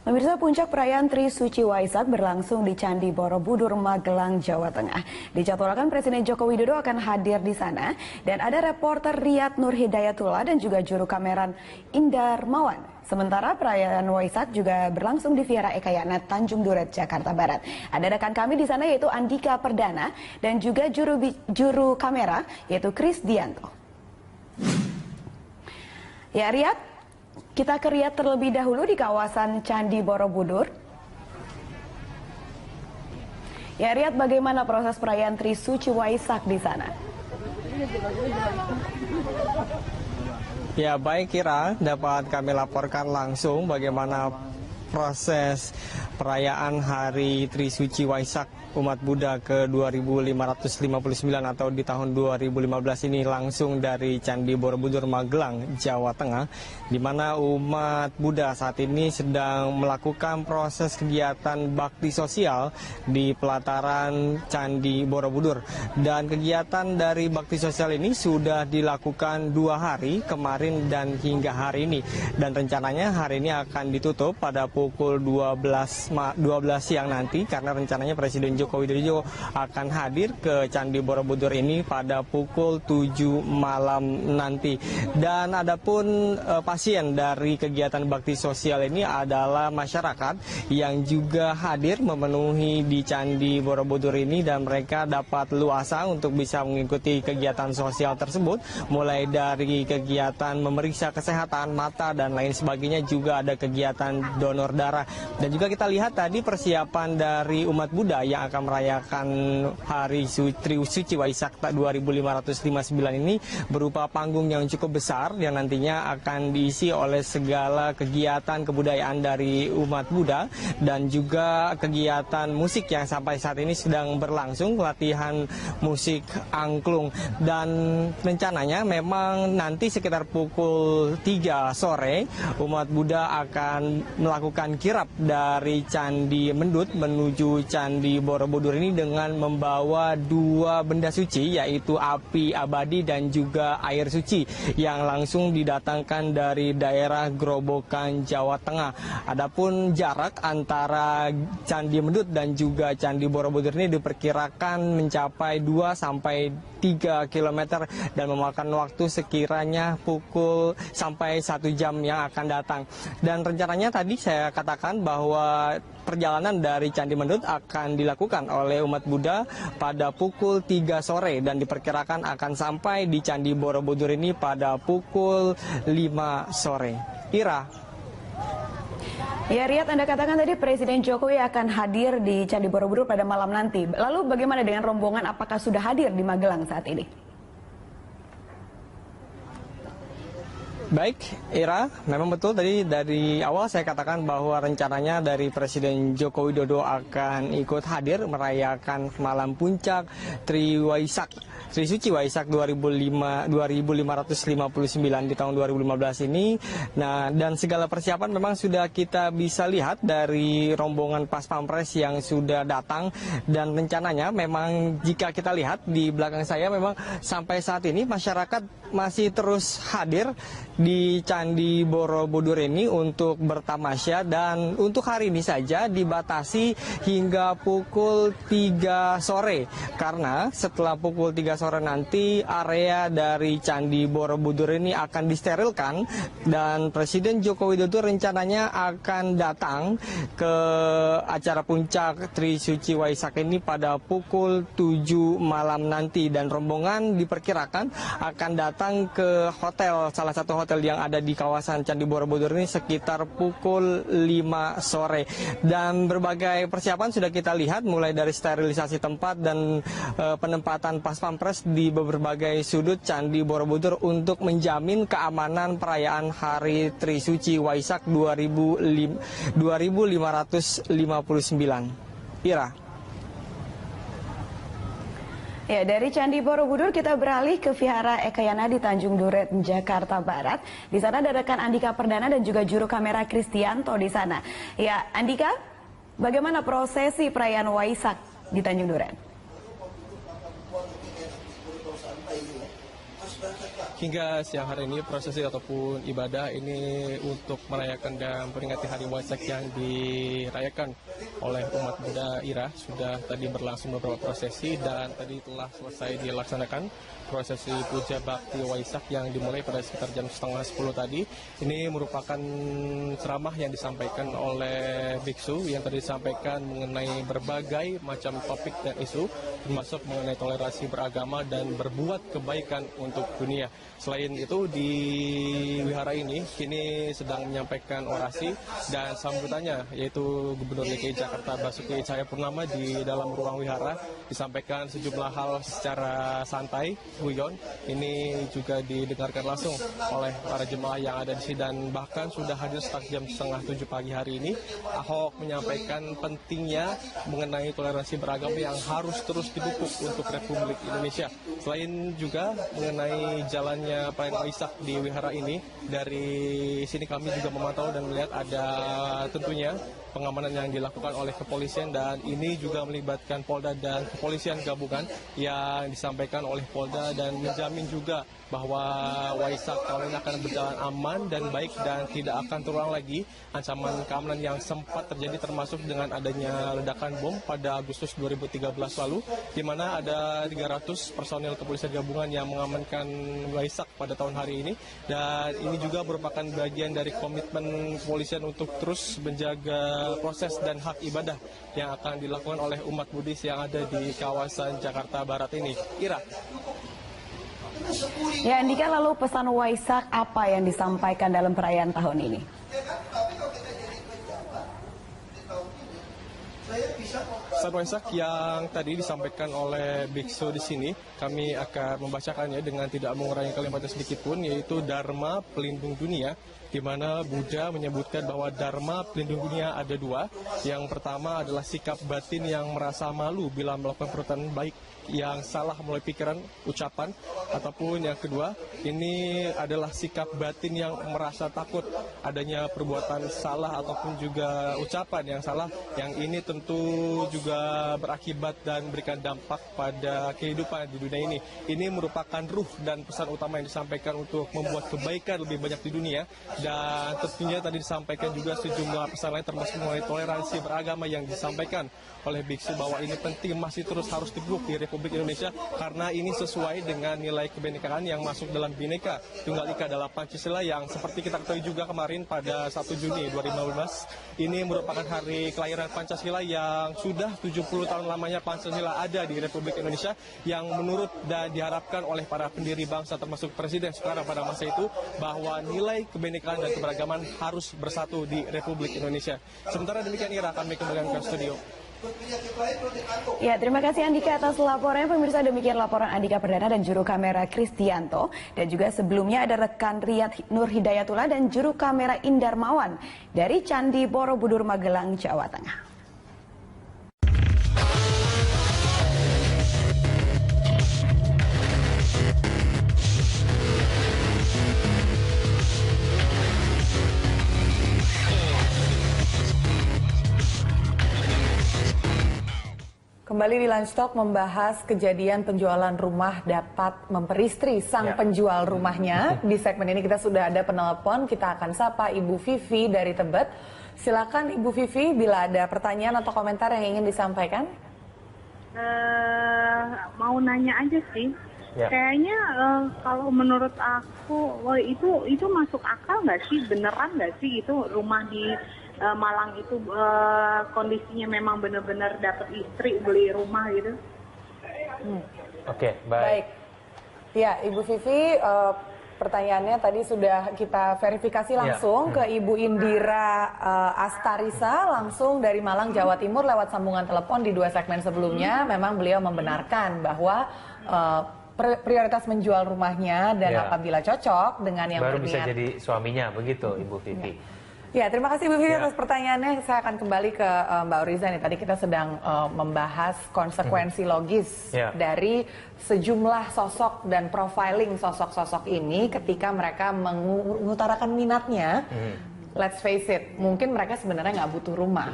Pemirsa, puncak perayaan Trisuci Waisak berlangsung di Candi Borobudur, Magelang, Jawa Tengah. Dijadwalkan Presiden Joko Widodo akan hadir di sana dan ada reporter Riyad Nur Hidayatullah dan juga juru kamera Indar Mawan. Sementara perayaan Waisak juga berlangsung di Vihara Ekayana, Tanjung Duret, Jakarta Barat. Ada rekan kami di sana yaitu Andika Perdana dan juga juru kamera yaitu Kris Dianto. Ya, Riyad. Kita ke Riyad terlebih dahulu di kawasan Candi Borobudur. Ya, Riyad, bagaimana proses perayaan Trisuci Waisak di sana? Ya, baik Kira, dapat kami laporkan langsung bagaimana proses perayaan Hari Trisuci Waisak umat Buddha ke 2559 atau di tahun 2015 ini langsung dari Candi Borobudur, Magelang, Jawa Tengah, di mana umat Buddha saat ini sedang melakukan proses kegiatan bakti sosial di pelataran Candi Borobudur. Dan kegiatan dari bakti sosial ini sudah dilakukan 2 hari, kemarin dan hingga hari ini. Dan rencananya hari ini akan ditutup pada pukul 12 siang nanti, karena rencananya Presiden Joko Widodo akan hadir ke Candi Borobudur ini pada pukul 7 malam nanti. Dan adapun pasien dari kegiatan bakti sosial ini adalah masyarakat yang juga hadir memenuhi di Candi Borobudur ini, dan mereka dapat luasa untuk bisa mengikuti kegiatan sosial tersebut, mulai dari kegiatan memeriksa kesehatan mata dan lain sebagainya, juga ada kegiatan donor darah. Dan juga kita lihat tadi persiapan dari umat Buddha yang akan merayakan Hari Trisuci Waisak 2559 ini berupa panggung yang cukup besar yang nantinya akan diisi oleh segala kegiatan kebudayaan dari umat Buddha dan juga kegiatan musik yang sampai saat ini sedang berlangsung, latihan musik angklung. Dan rencananya memang nanti sekitar pukul 3 sore umat Buddha akan melakukan kirap dari Candi Mendut menuju Candi Borobudur ini dengan membawa 2 benda suci, yaitu api abadi dan juga air suci yang langsung didatangkan dari daerah Grobogan, Jawa Tengah. Adapun jarak antara Candi Mendut dan juga Candi Borobudur ini diperkirakan mencapai 2 sampai 3 km dan memakan waktu sekiranya pukul sampai 1 jam yang akan datang. Dan rencananya tadi saya katakan bahwa perjalanan dari Candi Mendut akan dilakukan oleh umat Buddha pada pukul 3 sore dan diperkirakan akan sampai di Candi Borobudur ini pada pukul 5 sore. Ira. Ya, Riyad, Anda katakan tadi Presiden Jokowi akan hadir di Candi Borobudur pada malam nanti. Lalu bagaimana dengan rombongan, apakah sudah hadir di Magelang saat ini? Baik, Ira, memang betul tadi dari awal saya katakan bahwa rencananya dari Presiden Joko Widodo akan ikut hadir merayakan malam puncak Trisuci Waisak 2559 di tahun 2015 ini. Nah, dan segala persiapan memang sudah kita bisa lihat dari rombongan Pas Pampres yang sudah datang, dan rencananya memang jika kita lihat di belakang saya memang sampai saat ini masyarakat masih terus hadir di Candi Borobudur ini untuk bertamasya, dan untuk hari ini saja dibatasi hingga pukul 3 sore karena setelah pukul 3 sore nanti area dari Candi Borobudur ini akan disterilkan, dan Presiden Joko Widodo rencananya akan datang ke acara puncak Trisuci Waisak ini pada pukul 7 malam nanti, dan rombongan diperkirakan akan datang ke hotel, salah satu hotel yang ada di kawasan Candi Borobudur ini sekitar pukul 5 sore. Dan berbagai persiapan sudah kita lihat, mulai dari sterilisasi tempat dan penempatan Pas Pampres di berbagai sudut Candi Borobudur untuk menjamin keamanan perayaan Hari Trisuci Waisak 2559. Ira. Ya, dari Candi Borobudur kita beralih ke Vihara Ekayana di Tanjung Duret, Jakarta Barat. Di sana ada rekan Andika Perdana dan juga juru kamera Kris Dianto di sana. Ya, Andika, bagaimana prosesi perayaan Waisak di Tanjung Duret? hingga siang hari ini prosesi ataupun ibadah ini untuk merayakan dan memperingati Hari Waisak yang dirayakan oleh umat Buddha IRA sudah tadi berlangsung beberapa prosesi dan tadi telah selesai dilaksanakan prosesi puja bakti Waisak yang dimulai pada sekitar jam setengah 10 tadi. Ini merupakan ceramah yang disampaikan oleh biksu yang tadi disampaikan mengenai berbagai macam topik dan isu termasuk mengenai toleransi beragama dan berbuat kebaikan untuk dunia. Selain itu di wihara ini kini sedang menyampaikan orasi dan sambutannya yaitu Gubernur DKI Jakarta Basuki Cahayapurnama di dalam ruang wihara disampaikan sejumlah hal secara santai, guyon. Ini juga didengarkan langsung oleh para jemaah yang ada di sini dan bahkan sudah hadir sekitar jam setengah 7 pagi hari ini. Ahok menyampaikan pentingnya mengenai toleransi beragama yang harus terus dipupuk untuk Republik Indonesia. Selain juga mengenai jalannya perayaan Waisak di wihara ini, dari sini kami juga memantau dan melihat ada tentunya pengamanan yang dilakukan oleh kepolisian dan ini juga melibatkan Polda dan kepolisian gabungan yang disampaikan oleh Polda dan menjamin juga bahwa Waisak tahun ini akan berjalan aman dan baik dan tidak akan terulang lagi ancaman keamanan yang sempat terjadi termasuk dengan adanya ledakan bom pada Agustus 2013 lalu di mana ada 300 personil kepolisian gabungan yang mengamankan Waisak pada tahun hari ini dan ini juga merupakan bagian dari komitmen kepolisian untuk terus menjaga proses dan hak ibadah yang akan dilakukan oleh umat Buddhis yang ada di kawasan Jakarta Barat ini. Ira. Ya, Andika, lalu pesan Waisak apa yang disampaikan dalam perayaan tahun ini? Pesan Waisak yang tadi disampaikan oleh biksu di sini, kami akan membacakannya dengan tidak mengurangi kalimatnya sedikit pun, yaitu Dharma Pelindung Dunia, di mana Buddha menyebutkan bahwa Dharma Pelindung Dunia ada dua. Yang pertama adalah sikap batin yang merasa malu bila melakukan perbuatan baik yang salah melalui pikiran, ucapan, ataupun yang kedua, ini adalah sikap batin yang merasa takut adanya perbuatan salah ataupun juga ucapan yang salah, yang ini tentu juga berakibat dan berikan dampak pada kehidupan di dunia ini. Ini merupakan ruh dan pesan utama yang disampaikan untuk membuat kebaikan lebih banyak di dunia dan tentunya tadi disampaikan juga sejumlah pesan lain termasuk mengenai toleransi beragama yang disampaikan oleh biksu bahwa ini penting masih terus harus dipupuk di Republik Indonesia karena ini sesuai dengan nilai kebinekaan yang masuk dalam Bhinneka Tunggal Ika dalam Pancasila yang seperti kita ketahui juga kemarin pada 1 Juni 2015 ini merupakan hari kelahiran Pancasila yang sudah 70 tahun lamanya Pancasila ada di Republik Indonesia yang menurut dan diharapkan oleh para pendiri bangsa termasuk Presiden Soekarno pada masa itu bahwa nilai kebinekaan dan keberagaman harus bersatu di Republik Indonesia. Sementara demikian Ira, kami kembalikan ke studio. Ya, terima kasih Andika atas laporannya. Pemirsa, demikian laporan Andika Perdana dan juru kamera Kristianto. Dan juga sebelumnya ada rekan Riyad Nur Hidayatullah dan juru kamera Indarmawan dari Candi Borobudur, Magelang, Jawa Tengah. Kembali di Lunch Talk membahas kejadian penjualan rumah dapat memperistri sang penjual rumahnya. Di segmen ini kita sudah ada penelpon, kita akan sapa Ibu Vivi dari Tebet. Silakan Ibu Vivi bila ada pertanyaan atau komentar yang ingin disampaikan. Mau nanya aja sih. Kayaknya kalau menurut aku itu masuk akal nggak sih, beneran nggak sih itu rumah di Malang itu kondisinya memang benar-benar dapat istri beli rumah gitu. Oke, baik. Ya, Ibu Vivi, pertanyaannya tadi sudah kita verifikasi langsung ke Ibu Indira Astarisa langsung dari Malang, Jawa Timur lewat sambungan telepon di 2 segmen sebelumnya. Memang beliau membenarkan bahwa prioritas menjual rumahnya dan apabila cocok dengan yang baru berniat bisa jadi suaminya, begitu Ibu Vivi. Ya, terima kasih Bu Vivi atas pertanyaannya. Saya akan kembali ke Mbak Oriza nih. Tadi kita sedang membahas konsekuensi logis dari sejumlah sosok dan profiling sosok-sosok ini ketika mereka mengutarakan minatnya. Let's face it, mungkin mereka sebenarnya nggak butuh rumah,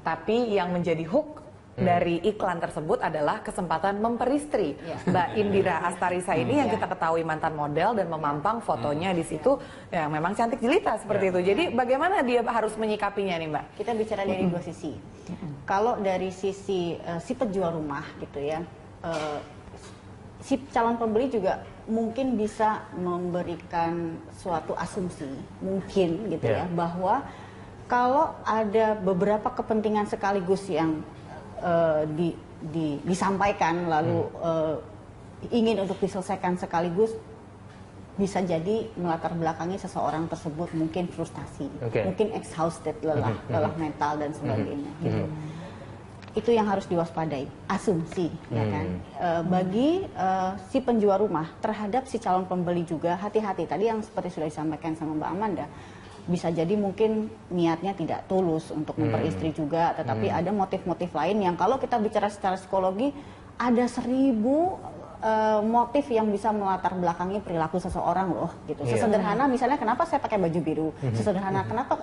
tapi yang menjadi hook dari iklan tersebut adalah kesempatan memperistri. Mbak Indira Astarisa ini yang kita ketahui mantan model dan memampang fotonya di situ yang memang cantik jelita seperti itu. Jadi bagaimana dia harus menyikapinya nih Mbak? Kita bicara dari dua sisi. Kalau dari sisi si penjual rumah gitu ya, si calon pembeli juga mungkin bisa memberikan suatu asumsi, mungkin gitu ya, bahwa kalau ada beberapa kepentingan sekaligus yang disampaikan lalu ingin untuk diselesaikan sekaligus, bisa jadi melatar belakangi seseorang tersebut mungkin frustasi, mungkin exhausted, lelah mental dan sebagainya gitu. Itu yang harus diwaspadai, asumsi, ya kan. Bagi si penjual rumah terhadap si calon pembeli juga hati-hati. Tadi yang seperti sudah disampaikan sama Mbak Amanda, bisa jadi mungkin niatnya tidak tulus untuk memperistri juga, tetapi ada motif-motif lain yang kalau kita bicara secara psikologi ada 1000 motif yang bisa melatar belakangi perilaku seseorang loh gitu. Sesederhana misalnya kenapa saya pakai baju biru, sesederhana kenapa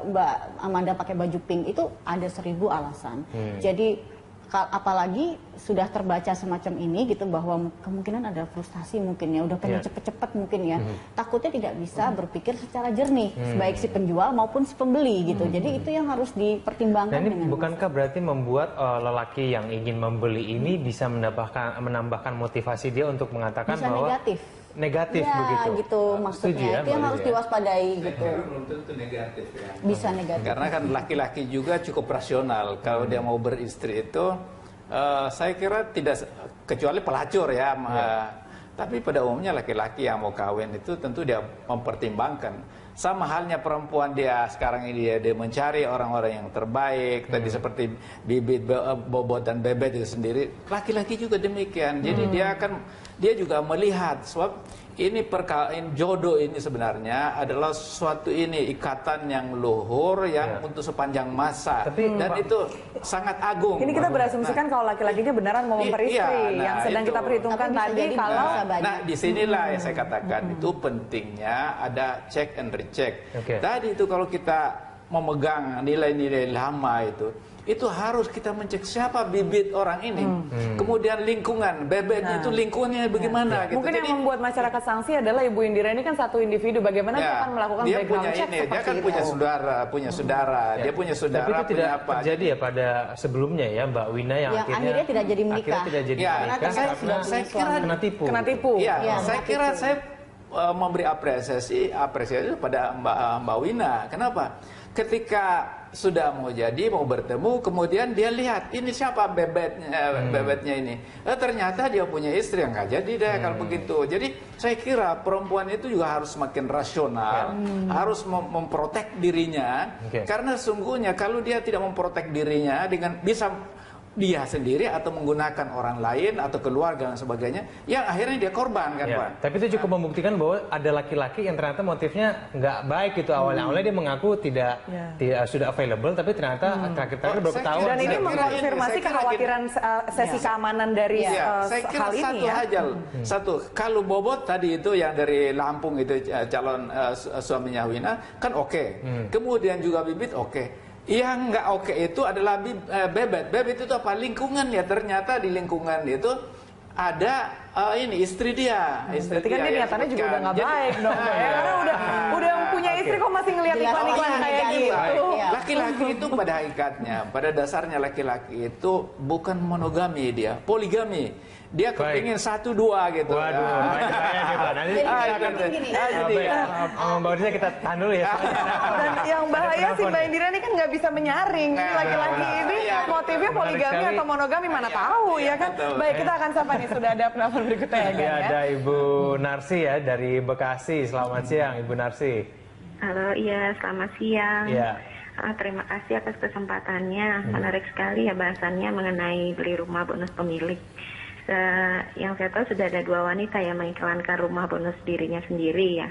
Mbak Amanda pakai baju pink, itu ada 1000 alasan. Jadi apalagi sudah terbaca semacam ini gitu, bahwa kemungkinan ada frustasi mungkin ya, udah pengen cepet-cepet mungkin ya, takutnya tidak bisa berpikir secara jernih, baik si penjual maupun si pembeli gitu. Jadi itu yang harus dipertimbangkan. Nah, ini bukankah berarti membuat lelaki yang ingin membeli ini bisa menambahkan motivasi dia untuk mengatakan bisa bahwa negatif ya, begitu. Gitu maksudnya. Itu yang harus diwaspadai gitu. Tentu negatif ya. Bisa negatif. Karena kan laki-laki juga cukup rasional. Kalau dia mau beristri itu, saya kira tidak, kecuali pelacur ya. Tapi pada umumnya laki-laki yang mau kawin itu tentu dia mempertimbangkan. Sama halnya perempuan, dia sekarang ini dia mencari orang-orang yang terbaik. Tadi seperti bibit, bobot dan bebet itu sendiri. Laki-laki juga demikian. Jadi dia juga melihat sebab ini jodoh ini sebenarnya adalah suatu ikatan yang luhur yang untuk sepanjang masa. Dan itu sangat agung. Ini kita berasumsikan kalau laki-lakinya beneran mau memperistri, yang sedang kita perhitungkan tadi kalau disinilah yang saya katakan itu pentingnya ada check and recheck. Tadi itu kalau kita memegang nilai-nilai lama itu harus kita mencek siapa bibit orang ini, kemudian lingkungan, bebetnya itu lingkungannya bagaimana. Gitu. Mungkin yang membuat masyarakat sanksi adalah Ibu Indira ini kan satu individu, bagaimana dia akan melakukan background check seperti dia kan itu. punya saudara, dia punya saudara. Tapi itu tidak apa? terjadi ya pada sebelumnya ya Mbak Wina yang akhirnya tidak jadi menikah. Akhirnya tidak jadi menikah. Saya kira kena tipu. Saya kira saya memberi apresiasi pada Mbak Wina. Kenapa? Ketika sudah mau bertemu, kemudian dia lihat ini siapa bebetnya ini. Ternyata dia punya istri yang nggak jadi deh kalau begitu. Jadi saya kira perempuan itu juga harus semakin rasional, harus memprotek dirinya. Karena sungguhnya kalau dia tidak memprotek dirinya dengan bisa dia sendiri atau menggunakan orang lain atau keluarga dan sebagainya, yang akhirnya dia korban kan Pak. Tapi itu cukup membuktikan bahwa ada laki-laki yang ternyata motifnya nggak baik gitu awalnya. Awalnya dia mengaku tidak sudah available, tapi ternyata terakhir-terakhir baru ketahuan. Dan ini mengkonfirmasi kekhawatiran sesi keamanan dari saya kira hal ini Satu, kalau Bobot tadi itu yang dari Lampung itu calon suaminya Wina kan oke. Kemudian juga Bibit oke. Yang nggak oke itu adalah bebet. Bebet itu apa? Lingkungan ya. Ternyata di lingkungan itu ada istri dia. Berarti kan dia niatannya juga udah nggak baik dong. Karena udah punya istri kok masih ngelihat iklan-iklan kayak gitu. Laki-laki itu pada hakikatnya, pada dasarnya laki-laki itu bukan monogami, dia poligami. Dia kepingin 1-2 gitu. Waduh, nanti Mbak Odisa kita tahan dulu ya. Dan yang bahaya sih Mbak Indira ini kan nggak bisa menyaring. Ini laki-laki ini motifnya poligami atau monogami, mana tahu ya kan. Baik, kita akan sapa nih, sudah ada penelpon berikutnya ya. Iya, ada Ibu Narsi ya dari Bekasi. Selamat siang Ibu Narsi. Halo, iya selamat siang. Iya. Terima kasih atas kesempatannya. Menarik sekali ya bahasannya mengenai beli rumah bonus pemilik. yang saya tahu sudah ada 2 wanita yang mengiklankan rumah bonus dirinya sendiri ya,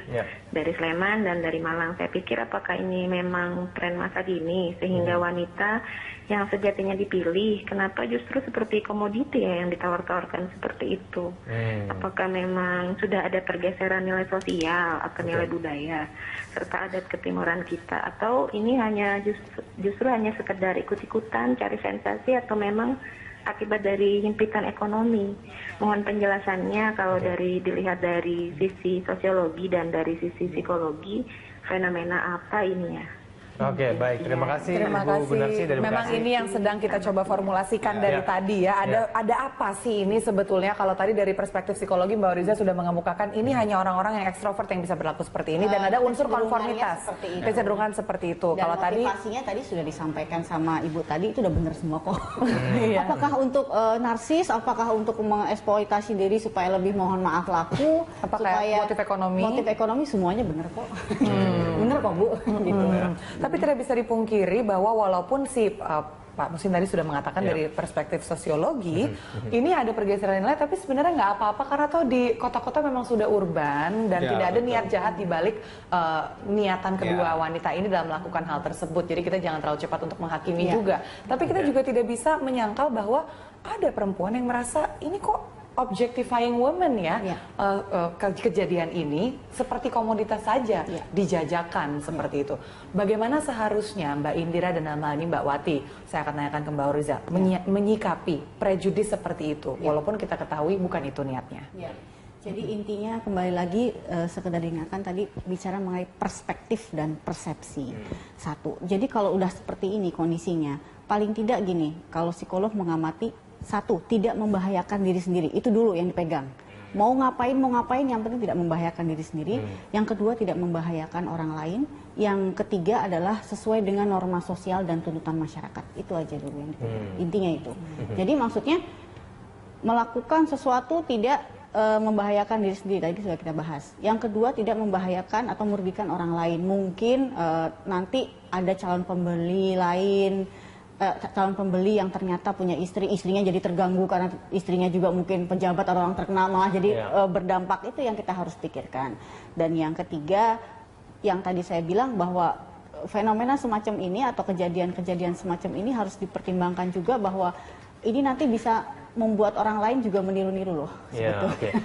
dari Sleman dan dari Malang. Saya pikir apakah ini memang tren masa kini sehingga wanita yang sejatinya dipilih, kenapa justru seperti komoditi ya yang ditawar-tawarkan seperti itu? Apakah memang sudah ada pergeseran nilai sosial atau nilai budaya serta adat ketimuran kita, atau ini hanya justru hanya sekedar ikut-ikutan cari sensasi, atau memang akibat dari himpitan ekonomi? Mohon penjelasannya kalau dilihat dari sisi sosiologi dan dari sisi psikologi, fenomena apa ini ya? Oke, baik. Terima kasih, Terima Ibu kasih. Gunarsi dari Memang Bekasi. ini yang sedang kita coba formulasikan dari tadi ya. Ada apa sih ini sebetulnya? Kalau tadi dari perspektif psikologi Mbak Riza sudah mengemukakan ini hanya orang-orang yang ekstrovert yang bisa berlaku seperti ini, dan ada unsur konformitas, kecenderungan seperti itu. Dan kalau motivasinya tadi sudah disampaikan sama Ibu tadi, itu udah benar semua kok. Apakah untuk narsis, apakah untuk mengeksploitasi diri supaya lebih, mohon maaf, laku, apakah supaya motif ekonomi? Motif ekonomi semuanya benar kok. Benar kok Bu. Gitu. Tapi tidak bisa dipungkiri bahwa walaupun si Pak Musin tadi sudah mengatakan dari perspektif sosiologi, ini ada pergeseran nilai, tapi sebenarnya nggak apa-apa karena tuh di kota-kota memang sudah urban dan tidak ada niat jahat di balik niatan kedua wanita ini dalam melakukan hal tersebut. Jadi kita jangan terlalu cepat untuk menghakimi juga. Tapi kita juga tidak bisa menyangkal bahwa ada perempuan yang merasa ini kok objectifying women ya, kejadian ini seperti komoditas saja, dijajakan seperti itu. Bagaimana seharusnya Mbak Indira dan nama ini Mbak Wati, saya akan tanyakan ke Mbak Riza, menyikapi prejudis seperti itu, walaupun kita ketahui bukan itu niatnya. Jadi intinya kembali lagi sekedar diingatkan tadi bicara mengenai perspektif dan persepsi. Satu, jadi kalau udah seperti ini kondisinya, paling tidak gini, kalau psikolog mengamati, satu, tidak membahayakan diri sendiri, itu dulu yang dipegang. Mau ngapain, yang penting tidak membahayakan diri sendiri. Yang kedua, tidak membahayakan orang lain. Yang ketiga adalah sesuai dengan norma sosial dan tuntutan masyarakat. Itu aja dulu yang intinya itu. Jadi maksudnya melakukan sesuatu tidak membahayakan diri sendiri, tadi sudah kita bahas. Yang kedua, tidak membahayakan atau merugikan orang lain. Mungkin nanti ada calon pembeli lain, calon pembeli yang ternyata punya istrinya jadi terganggu karena istrinya juga mungkin pejabat atau orang terkenal, malah jadi berdampak. Itu yang kita harus pikirkan. Dan yang ketiga, yang tadi saya bilang bahwa fenomena semacam ini atau kejadian-kejadian semacam ini harus dipertimbangkan juga bahwa ini nanti bisa membuat orang lain juga meniru-niru loh.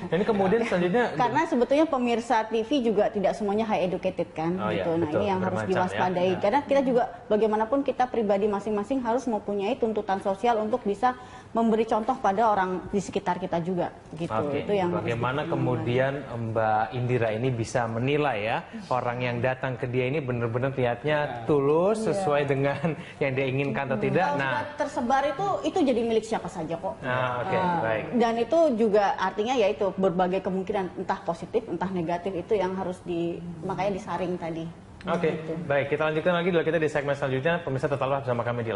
Dan kemudian selanjutnya, karena sebetulnya pemirsa TV juga tidak semuanya high educated kan, gitu. Nah ini yang harus diwaspadai. Karena kita juga bagaimanapun kita pribadi masing-masing harus mempunyai tuntutan sosial untuk bisa memberi contoh pada orang di sekitar kita juga, gitu. Itu yang bagaimana kemudian Mbak Indira ini bisa menilai ya orang yang datang ke dia ini benar-benar niatnya tulus sesuai dengan yang dia inginkan atau tidak. Nah, tersebar itu jadi milik siapa saja kok. Baik. Dan itu juga artinya yaitu berbagai kemungkinan, entah positif entah negatif, itu yang harus makanya disaring tadi. Baik, kita lanjutkan lagi dulu kita di segmen selanjutnya. Pemirsa tetaplah bersama kami di